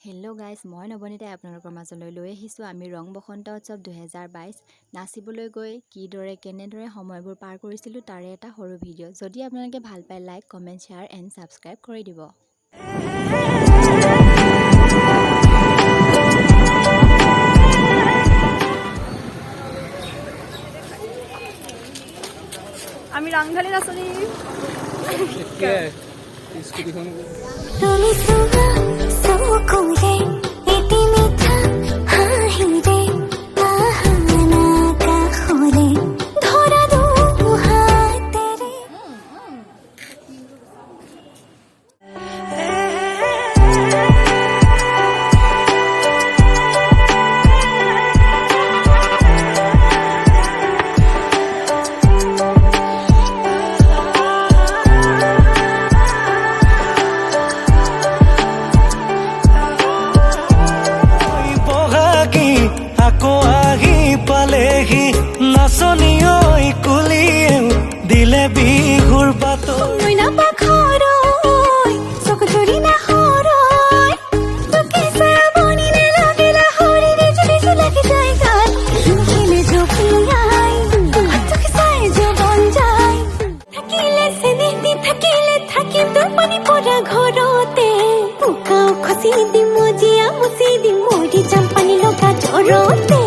Hello' guys, মই নৱনীতাই আপোনালোকৰ মাজলৈ লৈ আহিছোঁ আমি ৰং বসন্ত উৎসৱ 2022 নাচিবলৈ গৈ কেনেদৰে সময়বোৰ পাৰ কৰিছিলোঁ তাৰে এটা সৰু ভিডিঅ'। যদি আপোনালোকে ভাল পায় like, comment, share and subscribe কৰি দিব। আমি ৰাংঢালি নাচনি পালেহি নাচনি ঐ কুলিয়ে দিলে বিহুৰ বাতৰি ঘৰতে